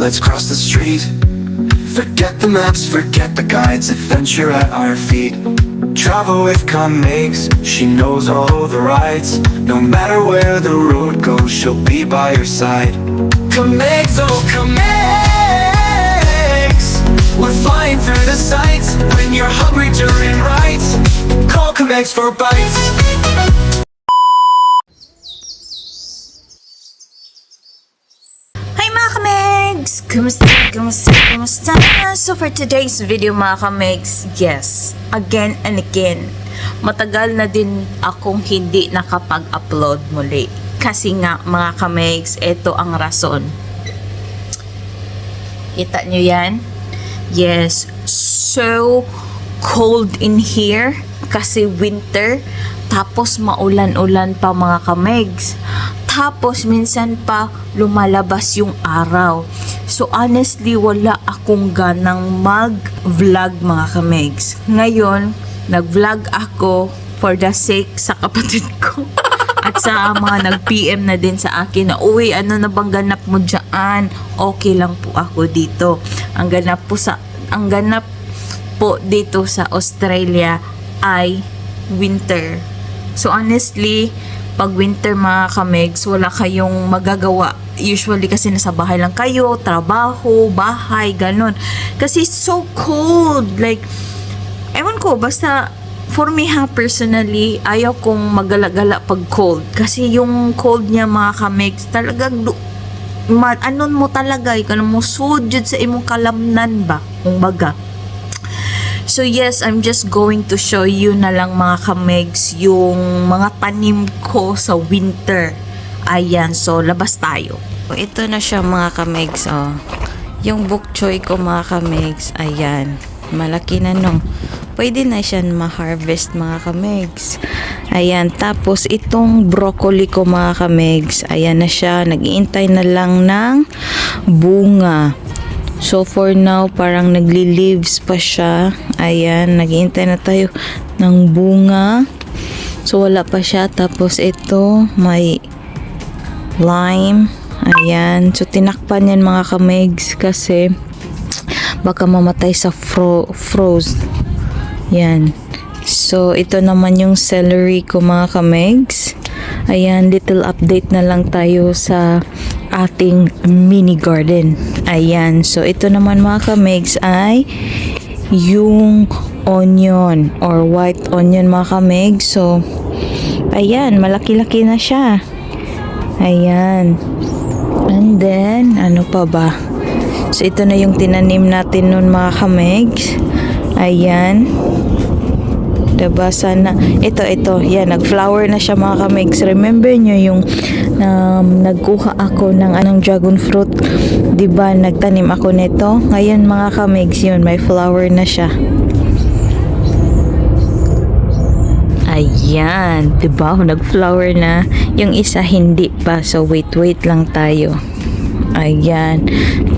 let's cross the street. Forget the maps, forget the guides, adventure at our feet. Travel with Comex, she knows all the rides. No matter where the road goes, she'll be by your side. Comex, oh Comex, we're flying through the sights. When you're hungry during rides, call Comex for bites. Hi mga kamegs! Kumusta? So for today's video mga kamegs, yes, again and again, matagal na din akong hindi nakapag-upload muli. Kasi nga mga kamegs, ito ang rason. Kita nyo yan? Yes, so cold in here kasi winter. Tapos maulan-ulan pa mga kamegs. Tapos minsan pa lumalabas yung araw. So honestly, wala akong ganang mag-vlog mga kamegs. Ngayon, nag-vlog ako for the sake sa kapatid ko. At sa mga nag-PM na din sa akin na, uy, ano na bang ganap mo dyan? Okay lang po ako dito. Ang ganap po dito sa Australia ay winter. So honestly, pag winter mga kamegs, wala kayong magagawa. Usually kasi nasa bahay lang kayo, trabaho, bahay, ganun. Kasi it's so cold. Like, ewan ko, basta for me ha, personally, ayaw kong magalagala pag cold. Kasi yung cold niya mga kamegs, talagang anon mo talaga, ikaw mo sudjud sa imong kalamnan ba, kung baga. So yes, I'm just going to show you na lang mga kamegs yung mga tanim ko sa winter. Ayan, so labas tayo. So, ito na siya mga kamegs, oh. Yung bok choy ko mga kamegs, ayan. Malaki na no. Pwede na siya ma-harvest mga kamegs. Ayan, tapos itong broccoli ko mga kamegs, ayan na siya. Nag-iintay na lang ng bunga. So for now, parang nagli-leaves pa siya. Ayan, naghihintay na tayo ng bunga. So wala pa siya. Tapos ito, may lime. Ayan. So tinakpan yan mga kamegs kasi baka mamatay sa froze. Yan. So ito naman yung celery ko mga kamegs. Ayan, little update na lang tayo sa ating mini garden. Ayan, so ito naman mga kamegs ay yung onion or white onion mga kamegs. So ayan, malaki-laki na siya. Ayan, and then ano pa ba? So ito na yung tinanim natin nun mga kamegs. Ayan, diba sana ito yan, nag-flower na siya mga kamegs. Remember nyo yung nagkuha ako ng anong dragon fruit, diba nagtanim ako nito. Ngayon mga kamegs, yun, may flower na siya. Ayan, diba nag-flower na. Yung isa hindi pa, so wait lang tayo. Ayan,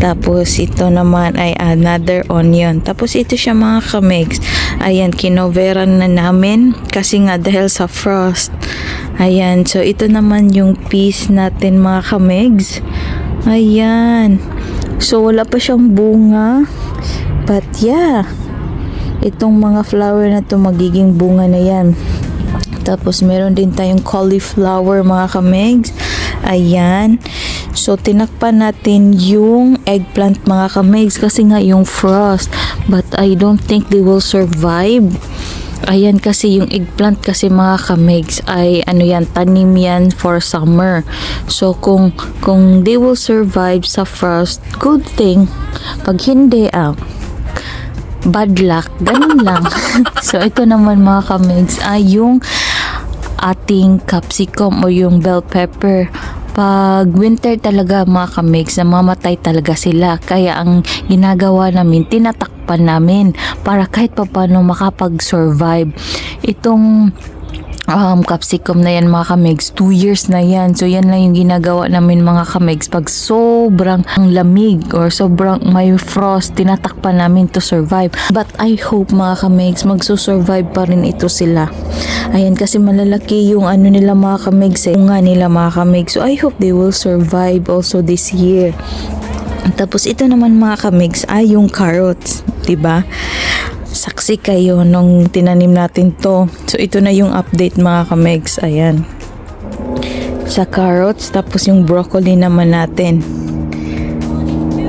tapos ito naman ay another onion. Tapos ito siya mga kamegs. Ayan, kinoveran na namin kasi nga dahil sa frost. Ayan, so ito naman yung peas natin mga kamegs. Ayan, so wala pa siyang bunga, but yeah, itong mga flower na to magiging bunga na yan. Tapos meron din tayong cauliflower mga kamegs. Ayan, so tinakpan natin yung eggplant mga kamegs kasi nga yung frost, but I don't think they will survive. Ayan, kasi yung eggplant kasi mga kamegs ay ano yan, tanim yan for summer. So kung they will survive sa frost, good thing. Pag hindi, bad luck, ganun lang. So ito naman mga kamegs ay yung ating capsicum o yung bell pepper. Pag winter talaga mga kamegs, namamatay talaga sila. Kaya ang ginagawa namin, tinatakpan namin para kahit paano makapag-survive. Itong capsicum na yan mga kamegs, 2 years na yan. So yan lang yung ginagawa namin mga kamegs. Pag sobrang lamig or sobrang may frost, tinatakpan namin to survive. But I hope mga kamegs, magsusurvive pa rin ito sila. Ayan, kasi malalaki yung ano nila mga kamegs, bunga nila mga kamegs. So I hope they will survive also this year. Tapos ito naman mga kamigs ay yung carrots, 'di ba? Saksi kayo nung tinanim natin to. So ito na yung update mga kamigs. Ayan. Sa carrots, tapos yung broccoli naman natin.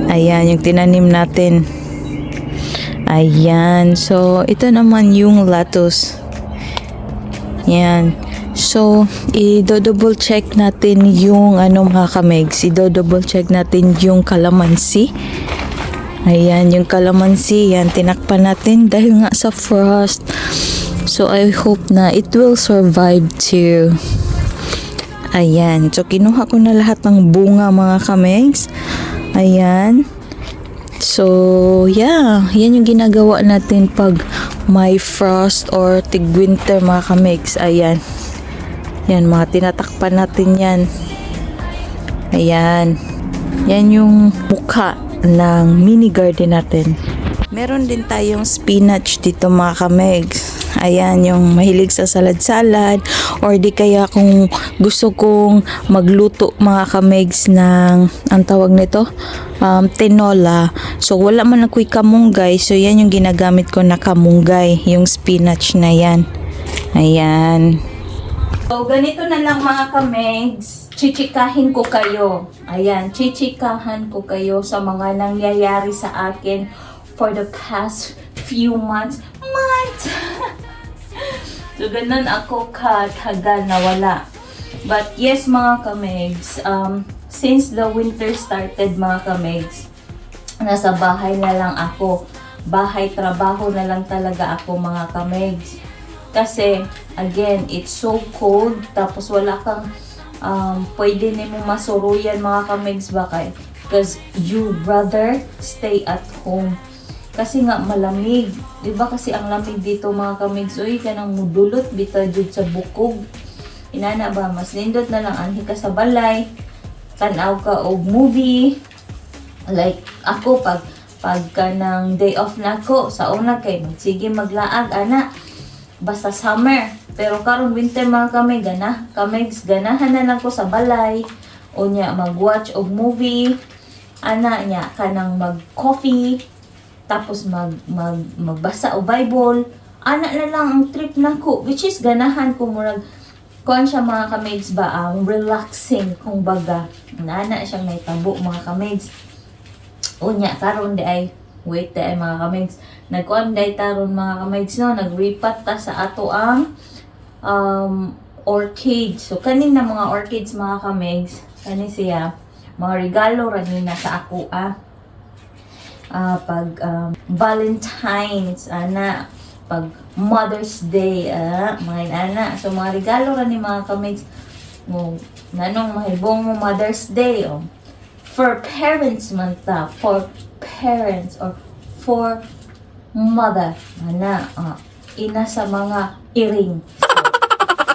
Ayan, yung tinanim natin. Ayan. So ito naman yung lettuce. Ayan. So, i-double check natin yung mga kamigs. I-double check natin yung calamansi. Ayan, yung calamansi. Yan, tinakpan natin dahil nga sa frost. So, I hope na it will survive too. Ayan. So, kinuha ko na lahat ng bunga mga kamigs. Ayan. So, yeah. Yan yung ginagawa natin pag may frost or tig-winter mga kamigs. Ayan. Yan, mga tinatakpan natin yan. Ayan. Yan yung mukha ng mini garden natin. Meron din tayong spinach dito mga kamigs. Ayan, yung mahilig sa salad-salad or di kaya kung gusto kong magluto mga kamigs ng, ang tawag nito, tinola. So, wala man ako'y kamunggay. So, yan yung ginagamit ko na kamunggay. Yung spinach na yan. Ayan. So, ganito na lang mga kamigs. Chichikahin ko kayo. Ayan, chichikahan ko kayo sa mga nangyayari sa akin for the past few months. So, ganun ako katagal na wala. But yes mga kamigs, since the winter started mga kamigs, nasa bahay na lang ako. Bahay, trabaho na lang talaga ako mga kamigs. Kasi, again, it's so cold. Tapos wala kang pwede mo masuruyan mga kamigs bakay. Because you rather stay at home. Kasi nga malamig. Diba kasi ang lamig dito mga kamigs. Uy, kanang mudulot bita jud sa bukog. Inana ba? Mas nindot na lang anhi ka sa balay. Tanaw ka og movie. Like ako pag kanang day off na ko sa una kay sige maglaag ana. Basta summer. Pero karon winter mga kamigs, ganahan na lang ko sa balay. O nya, mag-watch og movie. Ana nya, kanang mag-coffee. Tapos magbasa o Bible. Ana na lang ang trip na ko. Which is ganahan ko murag kuan siya mga kamigs ba, ang relaxing kung baga. Ana siyang may tabo mga kamigs. O nya, karon di ay wait ay mga kamigs. Nagkuan day taron mga kamigs no, nagripat ta sa ato ang orchids. So kanin na mga orchids mga kamigs, kani siya mga regalo ra ni na sa ako pag Valentine's ana, pag Mother's Day mga ana. So mga regalo ra ni mga kamigs mo nanong mahibong mo Mother's Day for parents man ta, for parents or for mother ana ina sa mga iring.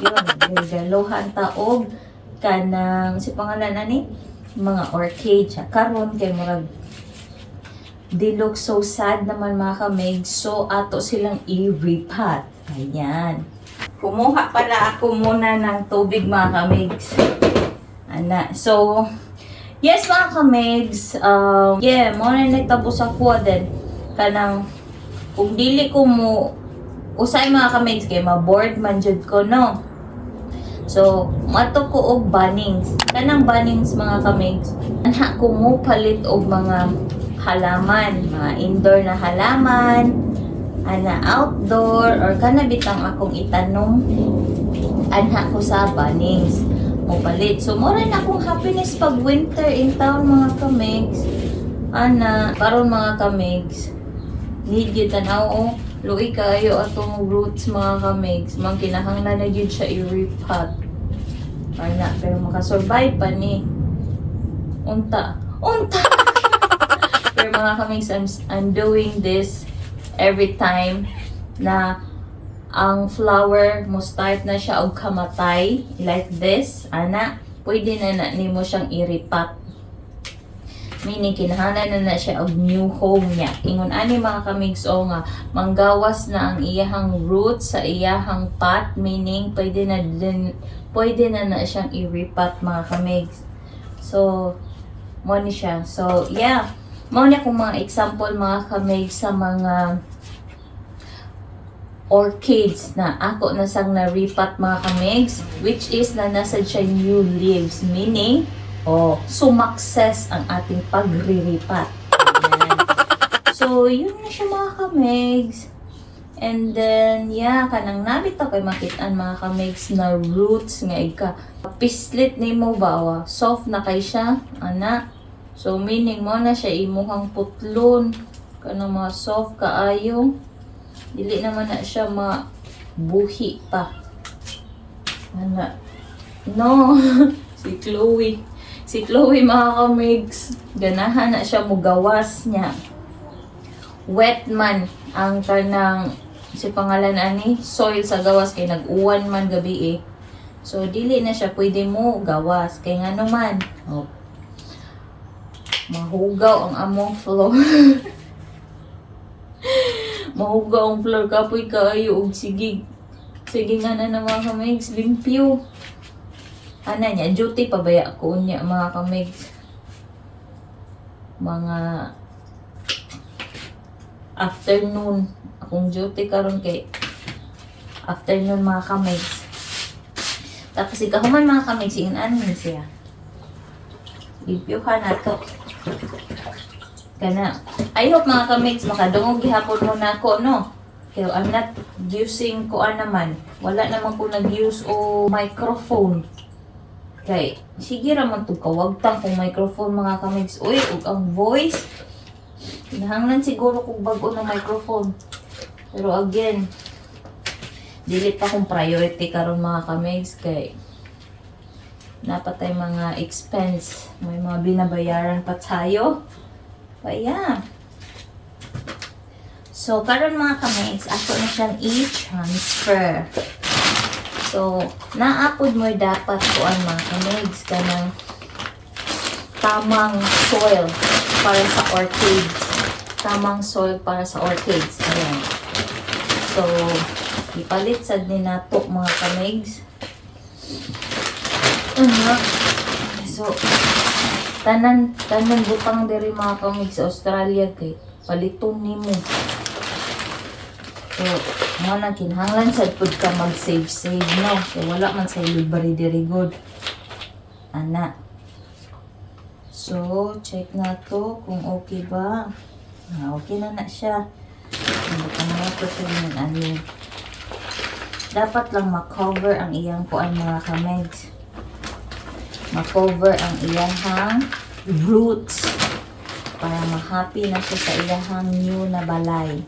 So, yun, regaluhan ta og kanang si pangalan ani mga orchid karon kay murag they look so sad naman mga kamigs. So ato silang i-repat. Ayan. Kumuha pala ako muna ng tubig mga kamigs. Ana. So yes mga kamigs, yeah, muna nagtapos ako din kanang kung dili ko mo usay mga kamigs kay ma-board man jud ko no. So mato ko og bannings. Kanang bannings mga kamigs, anha ko mo palit og mga halaman, mga indoor na halaman, ana outdoor or kana bitang akong itanom anha ko sa bannings mo palit. So more na akong happiness pag winter in town mga kamigs. Ana karon mga kamigs, need gyud tanaw luoy kayo atong roots mga kamigs. Mang kinahanglan na gyud siya i-repot. Ana pero makasurvive pa ni. Unta. Pero mga kamigs, I'm doing this every time na ang flower mo start na siya og kamatay like this, ana, pwede na nimo siyang iripat. Meaning kinahanglan na siya og new home niya. Ingon ani mga kamigs nga manggawas na ang iyahang roots sa iyahang pot, meaning pwede na siyang iripat mga kamigs. So mo ni siya. So yeah, Mao na kung mga example mga kamig sa mga orchids na ako na sang naripat mga kamigs, which is na nasa siya new leaves, meaning sumakses ang ating pagriripat. Ayan. So yun na siya mga kamigs. And then kanang nabito kay makitaan mga kamigs na roots nga ika pislit ni mo ba soft na kay siya ana. So meaning mo na siya imuhang putlon kanang mga soft kaayo. Dili naman na siya mabuhi pa. Ano? No. Si Chloe. Si Chloe mga kamigs. Ganahan na siya mugawas niya. Wet man ang kanang si pangalan ani soil sa gawas kay nag-uwan man gabi eh. So dili na siya pwede mo gawas kay ngano man. Mahugaw ang among floor. Mahugaw ang floor kapoy kaayo og sigig. Sige nga na mga kamigs, limpyo. Ana niya, duty pabaya ko niya mga kamigs. Mga afternoon. Akong duty karon kay afternoon mga kamigs. Tapos ikahuman mga kamigs, ingin siya. Limpyo ka na to. Kana. I hope mga kamigs, makadungog gihapon mo na ako, no? Kaya I'm not using ko naman. Wala naman ko nag-use o microphone. Kay, sige raman ito kawagtang kung microphone mga kamigs. Uy, ang voice. Hinahanglan siguro kung bago ng microphone. Pero again, dili pa kong priority karon mga kamigs. Kay, napatay mga expense. May mga binabayaran pa tayo. But yeah. So, karon mga kamigs, ako na siyang i-transfer. So, naapod mo dapat kuan mga kamigs kanang tamang soil para sa orchids. Tamang soil para sa orchids. Ayan. So, ipalit sad ni nato mga kamigs. So, tanan butang diri mga kamigs sa Australia kay paliton nimo. So, mo na kinahanglan sad pud ka mag-save no. Kay wala man sa library diri good. Ana. So, check na to kung okay ba. Okay na siya. Butang na to siya ng ano. Dapat lang ma-cover ang iyang kuan mga kamigs. Ma-cover ang iyang roots para ma-happy na siya sa iyang new na balay.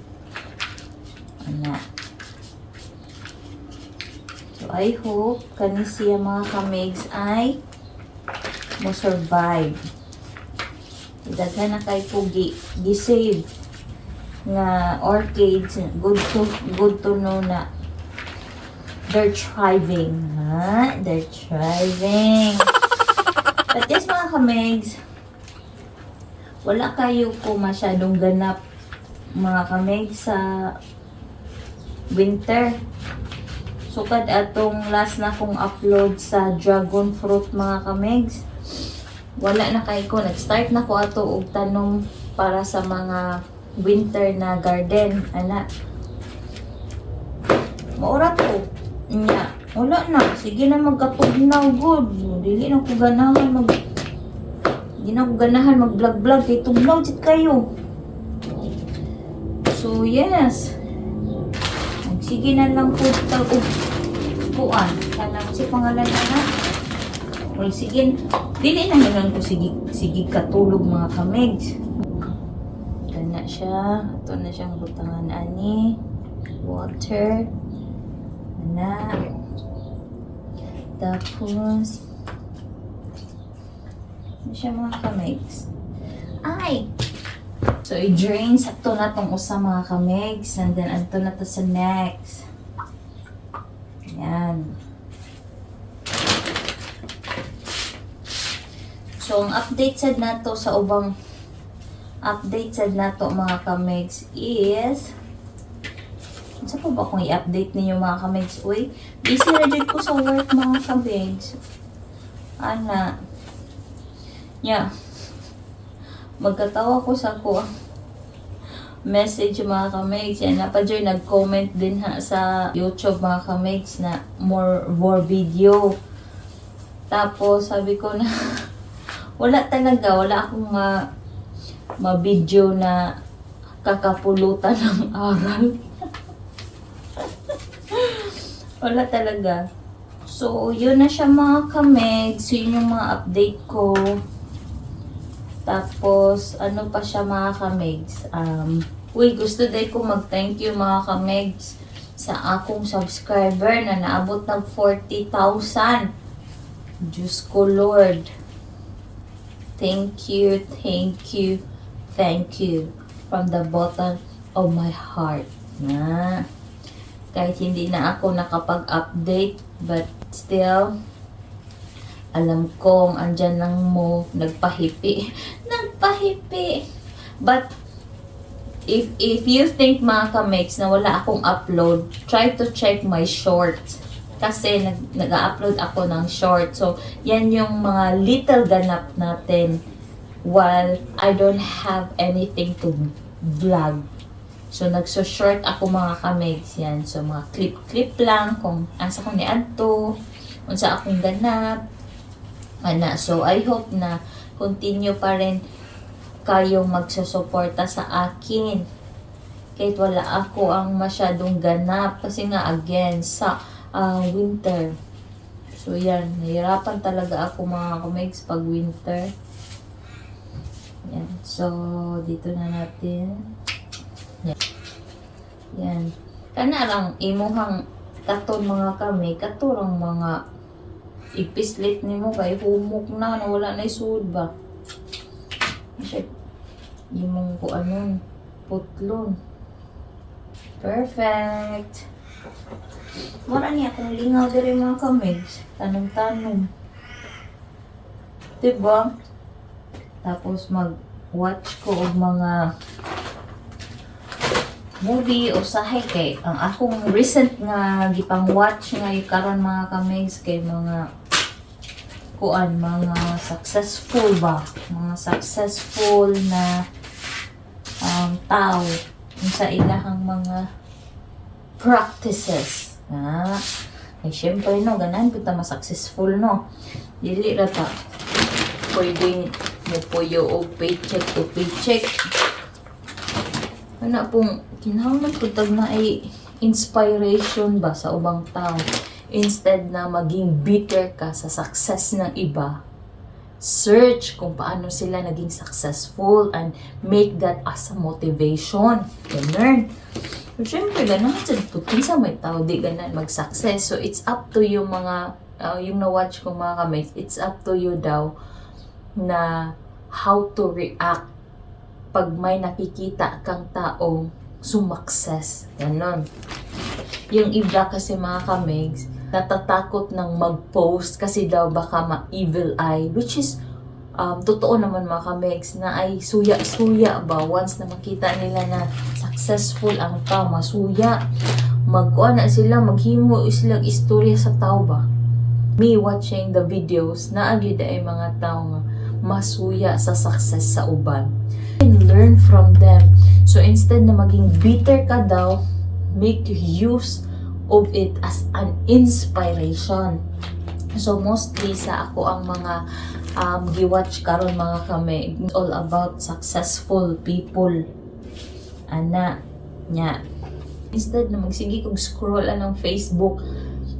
Ano. So, I hope kani siya mga kamigs ay mo-survive. Daghan na kay po gi-save nga orchids. Good to know na they're thriving. They're thriving. But yes mga kamigs, wala kayo po masyadong ganap mga kamigs sa winter. Sukad atong last na kong upload sa dragon fruit mga kamigs. Wala na kayo ko. Nag-start na ko ato og tanom para sa mga winter na garden. Ana. Maura to. Nya. Wala na. Sige na magkatugnaw good. Dili na ko ganahan mag-vlog-vlog kay tugnaw jud kayo. So yes. Sige na lang po kuan. Kanang si pangalan na. Well, sige. Dili na lang ko sige katulog mga kamigs. Kana siya. Ito na siyang butangan ani. Water. Na. Tapos ano siya mga kamigs. Ay! So, i-drain sakto na tong usa mga kamigs. And then, anto na to sa next. Ayan. So, ang update sad na to sa ubang update sad na to mga kamigs is saan po ba kung i-update ninyo mga kamigs? Uy, busy na dyan ko sa work mga kamigs. Ana. Yeah. magkatawa ko sa ko message mga kamigs. Yan, napadyoy nag-comment din ha sa YouTube mga kamigs na more video. Tapos sabi ko na wala akong ma-video na kakapulutan ng aral. Wala talaga. So, yun na siya mga kamigs. So, yun yung mga update ko. Tapos, ano pa siya mga kamigs? Gusto din ko mag-thank you mga kamigs sa akong subscriber na naabot ng 40,000. Diyos ko Lord. Thank you from the bottom of my heart. Na kahit hindi na ako nakapag-update, but still, alam kong andyan lang mo, nagpahipi. But, if you think mga kamigs na wala akong upload, try to check my shorts. Kasi nag-upload ako ng short. So, yan yung mga little ganap natin while I don't have anything to vlog. So, nagso-short ako mga kamigs yan. So, mga clip lang kung asa ko ni Adto, kung sa akong ganap. So, I hope na continue pa rin kayong magsusuporta sa akin. Kahit wala ako ang masyadong ganap. Kasi nga, again, sa winter. So, yan. Nahirapan talaga ako mga kamigs pag winter. Yan. So, dito na natin. Yan. Kana lang imuhang katon mga kami, katurang mga ipislit nimo kay humok na wala na isud ba. Kasi imong ko anon putlon. Perfect. Mura niya kung lingaw diri mga kamigs, tanong-tanong. Diba? Tapos mag-watch ko og mga movie o sahay kay ang akong recent nga gipang watch nga karon mga kamigs kay mga successful na tao sa ilahang mga practices. Syempre no, ganahan kita ma-successful no. Dili ra ta pwedeng mo puyo o paycheck to paycheck. Ano pong kinahanglan ko tag na ay inspiration ba sa ubang tao. Instead na maging bitter ka sa success ng iba, search kung paano sila naging successful and make that as a motivation. Ganun. So, syempre, ganun sa putin sa may tao, di ganun mag-success. So, it's up to you mga, yung na-watch ko mga kamay, it's up to you daw na how to react pag may nakikita kang taong sumakses. Ganon. Yung iba kasi mga kamigs, natatakot ng mag-post kasi daw baka ma-evil eye, which is totoo naman mga kamigs na ay suya-suya ba once na makita nila na successful ang tao, masuya. Magkuha na sila, maghimo silang istorya sa tao ba. Me watching the videos, naagid ay mga tao nga masuya sa success sa uban. And learn from them. So instead na maging bitter ka daw, make use of it as an inspiration. So mostly sa ako ang mga giwatch karon mga kami, it's all about successful people. Ana nya. Instead na magsige kog scroll ng Facebook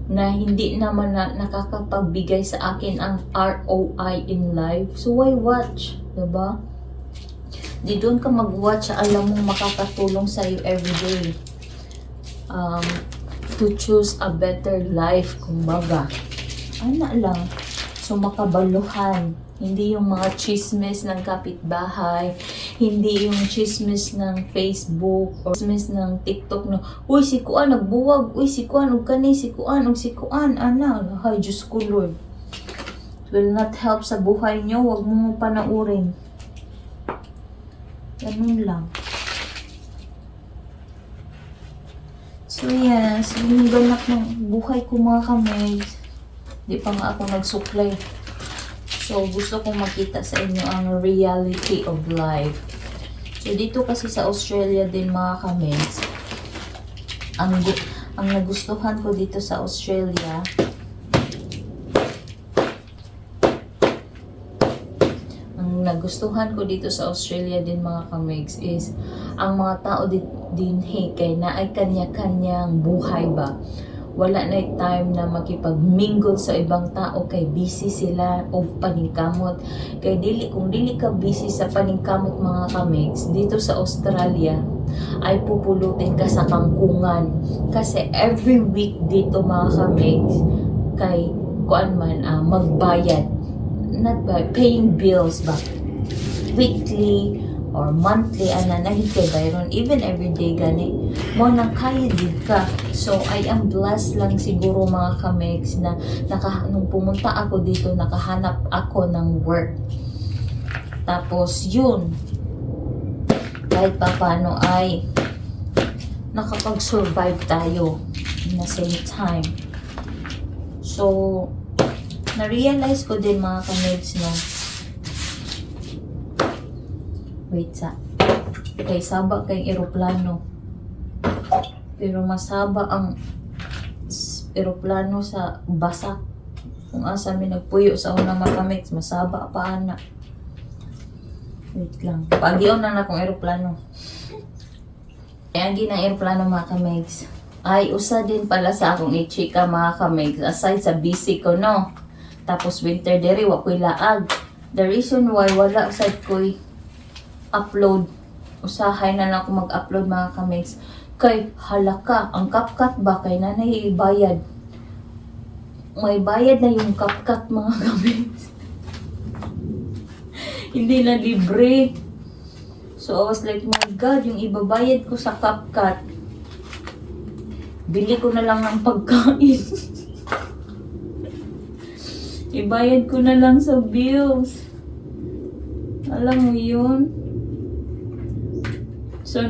na hindi naman na nakakapagbigay sa akin ang ROI in life. So why watch, 'di ba? Di doon ka mag-watch, alam mong makakatulong sa iyo everyday. To choose a better life, kumbaga. Ana lang. So, makabaluhan. Hindi yung mga chismis ng kapitbahay, hindi yung chismis ng Facebook or chismis ng TikTok na, uy, si Kuan nagbuwag, uy, si Kuan, ug kani, si Kuan, ug si Kuan, ana, hay, Diyos ko Lord. It will not help sa buhay nyo, wag mo panaurin. Ganun lang. So, yes, yung ganap ng buhay ko mga kamay. Di pa nga ako nagsuklay. So, gusto kong makita sa inyo ang reality of life. So, dito kasi sa Australia din mga kamigs, ang nagustuhan ko dito sa Australia, din mga kamigs is ang mga tao din kay na ay kanya-kanyang buhay ba. Wala na time na makipag-mingle sa ibang tao kay busy sila o paningkamot. Kay kung dili ka busy sa paningkamot mga kamigs, dito sa Australia ay pupulutin ka sa kangkungan. Kasi every week dito mga kamigs, kay kuan man magbayad. Not by paying bills ba? Weekly or monthly nahikay bayron even everyday gani mo nang kaya din ka. So I am blessed lang siguro mga kamigs na nung pumunta ako dito nakahanap ako ng work, tapos yun kahit pa paano ay nakapag-survive tayo in the same time. So na-realize ko din mga kamigs no, wait sa kay saba kay eroplano, pero masaba ang eroplano sa basak. Kung asa mi nagpuyo sa unang mga kamigs, masaba pa ana. Wait lang, pagdion na akong eroplano. Ang ginang eroplano mga kamigs ay usa din pala sa akong ichika mga kamigs, aside sa busy ko no, tapos winter dere wa ko'y laag. The reason why wala sad ko'y upload, usahay na lang ako mag-upload mga kamigs, kay halaka ang CapCut ba kay nanay ibayad, may bayad na yung CapCut mga kamigs. Hindi na libre. So I was like, my God, yung ibabayad ko sa CapCut, bili ko na lang ng pagkain. Ibayad ko na lang sa bills. Alam mo yun? So,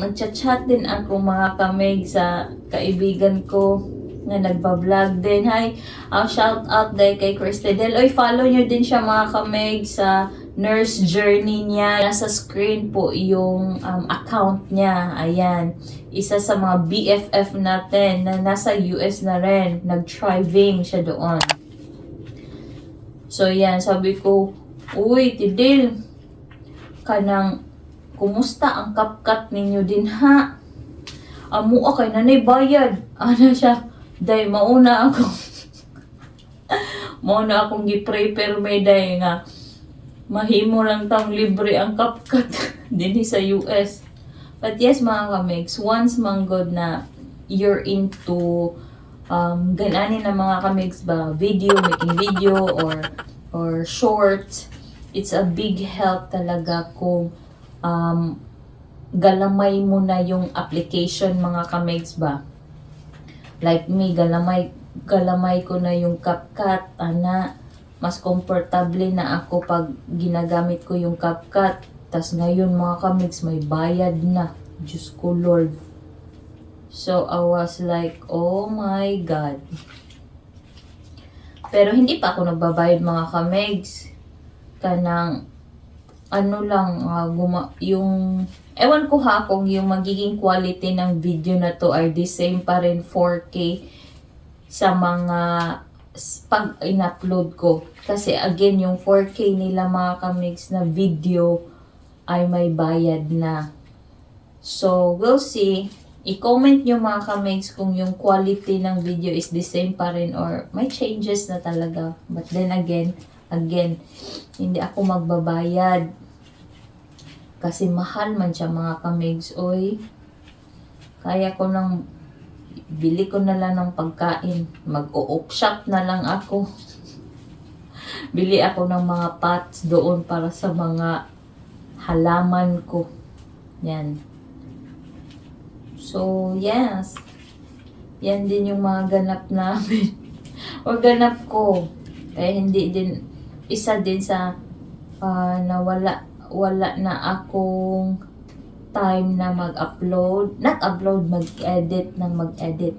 nagchat-chat din ako mga kamig sa kaibigan ko na nagbablog din. Hi, shout out day kay Christedel. Oy, follow nyo din siya mga kamig sa nurse journey niya. Nasa screen po yung account niya. Ayan. Isa sa mga BFF natin na nasa US na rin. Nag-thriving siya doon. So, yan. Sabi ko, uy, Tidil, kanang kumusta ang CapCut ninyo din ha? Amo kay nanay bayad. Ano siya? Day, mauna ako. Mauna akong gi-prepare may day nga. Mahimo lang tang libre ang CapCut din sa US. But yes mga kamigs, once manggod na you're into ganani na mga kamigs ba, making video or short, it's a big help talaga kung galamay mo na yung application mga kamigs ba. Like me, galamay ko na yung CapCut, mas komportable na ako pag ginagamit ko yung CapCut. Tas ngayon mga kamigs, may bayad na. Diyos ko Lord. So I was like, oh my God. Pero hindi pa ako nagbabayad mga kamigs. Kanang yung ewan ko ha kung yung magiging quality ng video na to are the same pa rin 4K sa mga pag in-upload ko. Kasi again, yung 4K nila mga kamigs na video ay may bayad na. So, we'll see. I-comment nyo mga kamigs kung yung quality ng video is the same pa rin or may changes na talaga. But then again, hindi ako magbabayad. Kasi mahal man siya mga kamigs. Oy, kaya ko nang bili ko na lang ng pagkain. Mag-o-op shop na lang ako. Bili ako ng mga pots doon para sa mga halaman ko. Yan. So, yes. Yan din yung mga ganap namin. O ganap ko. Kaya hindi din, isa din sa wala na akong time na mag-upload. Not upload, mag-edit ng mag-edit.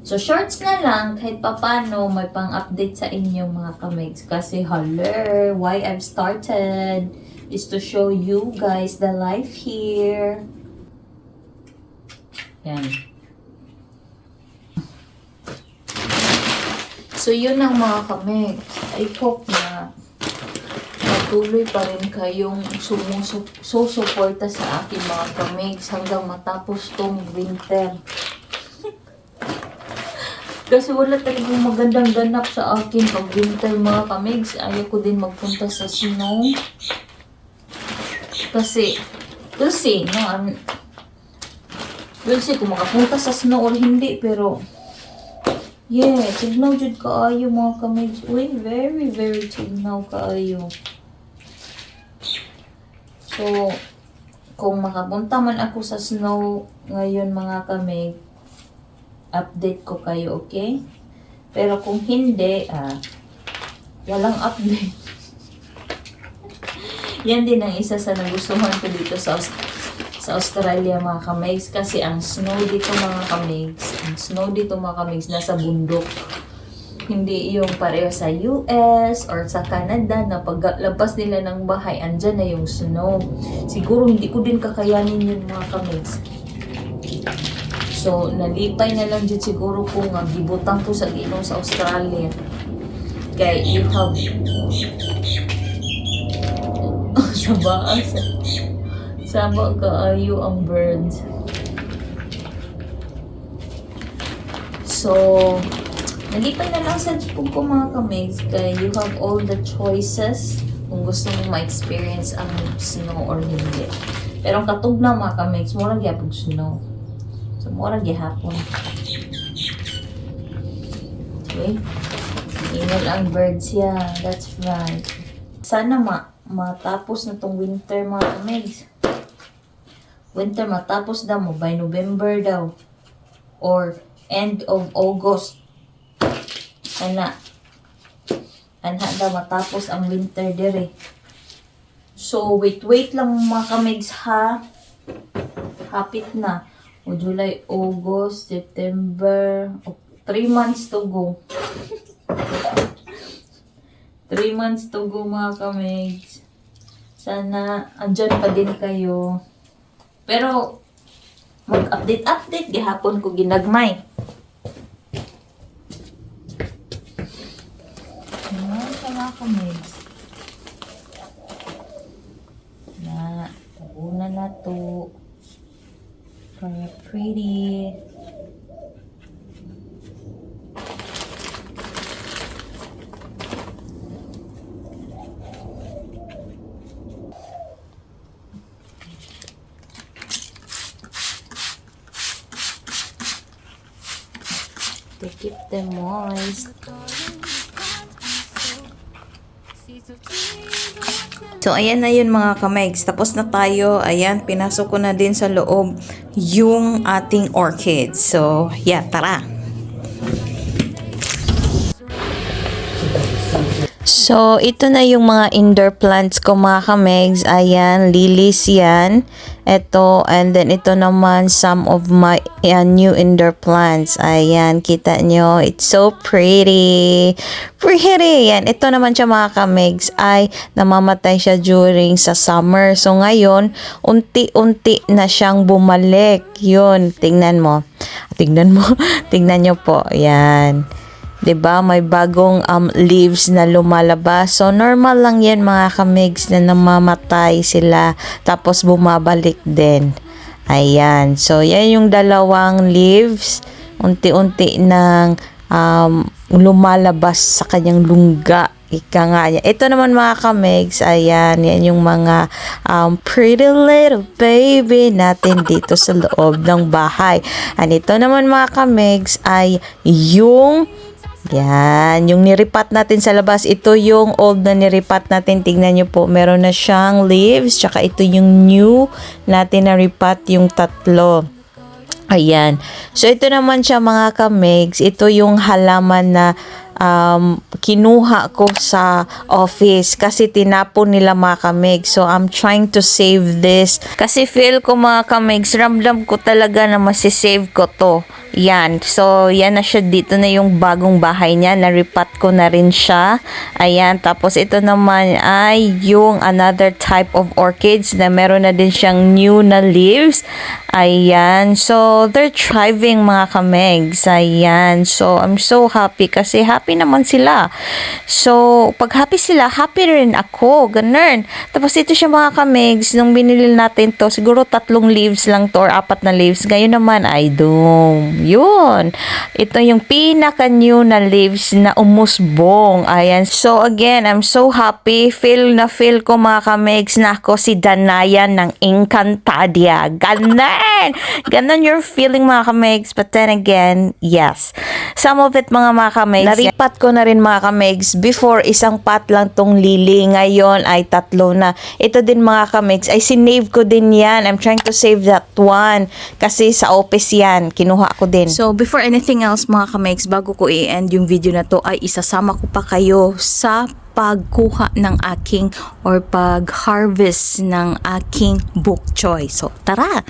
So, shorts na lang, kahit papano, may pang-update sa inyo mga kamigs. Kasi, haler, why I've started is to show you guys the life here. Yan. So, yun ang mga kamigs. I hope na patuloy pa rin kayong susuporta sa akin mga kamigs hanggang matapos tong winter. Kasi wala talagang magandang ganap sa akin pag winter mga kamigs. Ayaw ko din magpunta sa snow. Kasi, we'll see, no? We'll see kung makapunta sa snow or hindi, pero yeah, tignaw jud kaayo mga kamigs. Uy, very, very tignaw kaayo. So, kung makapunta man ako sa snow ngayon mga kamig, update ko kayo, okay? Pero kung hindi, walang update. Yan din ang isa sa nagustuhan ko dito sa Australia mga kamigs. Kasi ang snow dito mga kamigs, nasa bundok. Hindi yung pareho sa US or sa Canada na paglabas nila ng bahay, andyan na yung snow. Siguro hindi ko din kakayanin yun mga kamigs. So, nalipay na lang dyan siguro kung gibutang ko sa Ginoo sa Australia. Kaya you have Saba kaayo ang birds. So, nalipay na lang sa Jipong ko mga kamigs. Kaya you have all the choices kung gusto mo ma-experience ang snow or hindi. Pero ang katugnaw mga kamigs, mura gyapon snow. So, mura gyapon. Okay? Ingal ang birds yan. That's right. Sana matapos na tong winter mga kamigs. Winter matapos daw mo by November daw. Or end of August. Anha daw matapos ang winter dire. So, wait lang mga kamigs ha. Hapit na. O July, August, September. 3 months to go. 3 months to go mga kamigs. Sana andyan pa din kayo. Pero mag-update gihapon ko ginagmay. Ayan siya mga kamigs. Na, una na to. Very pretty. To keep them moist. So, ayan na yun mga kamigs. Tapos na tayo. Ayan, pinasok ko na din sa loob yung ating orchids. So, yeah, tara. So, ito na yung mga indoor plants ko mga kamigs. Ayan, lilies yan. Ito, and then ito naman some of my new indoor plants. Ayan, kita nyo. It's so pretty. Pretty. Yan. Ito naman siya mga kamigs ay namamatay siya during sa summer. So, ngayon, unti-unti na siyang bumalik. Yun, tingnan mo. Tingnan nyo po. Yan. 'Di ba? May bagong leaves na lumalabas. So normal lang 'yan mga kamigs na namamatay sila tapos bumabalik din. Ayan. So yan yung dalawang leaves. Unti-unti nang lumalabas sa kanyang lungga. Ika nga niya. Ito naman mga kamigs, ayan, yan yung mga pretty little baby natin dito sa loob ng bahay. And ito naman mga kamigs ay yung yan, yung niripat natin sa labas. Ito yung old na niripat natin. Tingnan nyo po, meron na siyang leaves. Tsaka ito yung new natin na ripat, yung tatlo. Ayan. So, ito naman siya mga kamigs. Ito yung halaman na kinuha ko sa office kasi tinapon nila mga kamigs. So, I'm trying to save this. Kasi feel ko mga kamigs, ramdam ko talaga na masisave ko to. Yan. So, yan na siya. Dito na yung bagong bahay niya. Naripat ko na rin siya. Ayan. Tapos, ito naman ay yung another type of orchids na meron na din siyang new na leaves. Ayan. So, they're thriving mga kamegs. Ayan. So, I'm so happy kasi happy naman sila. So, pag happy sila, happy rin ako. Ganun. Tapos, ito siya mga kamegs. Nung binili natin to, siguro 3 leaves lang to or 4 na leaves. Ngayon naman ay doom. Yun. Ito yung pinaka-new na leaves na umusbong. Ayan. So, again, I'm so happy. Feel ko mga kamegs na ako si Danayan ng Encantadia. Ganon! Ganon your feeling mga kamegs. But then again, yes. Some of it mga kamegs. Naripat ko na rin mga kamegs. Before, isang pot lang tong lily. Ngayon ay 3 na. Ito din mga kamegs. Ay sinave ko din yan. I'm trying to save that one. Kasi sa office yan. Kinuha ko din. So, before anything else mga kamegs, bago ko i-end yung video na to, ay isasama ko pa kayo sa pagkuha ng aking or pag-harvest ng aking bok choy. So, tara!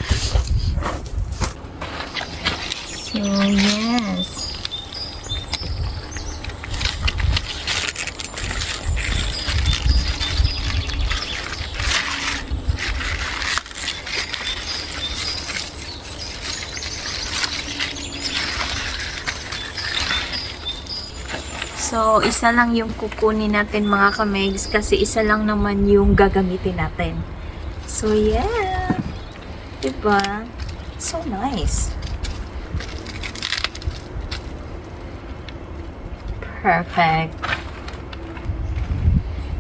So, yes. So, isa lang yung kukunin natin mga kamegs kasi isa lang naman yung gagamitin natin. So, yeah. Diba? So nice. Perfect.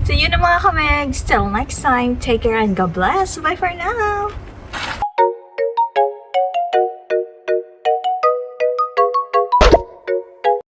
So, yun na mga kamegs. Till next time, take care and God bless. Bye for now.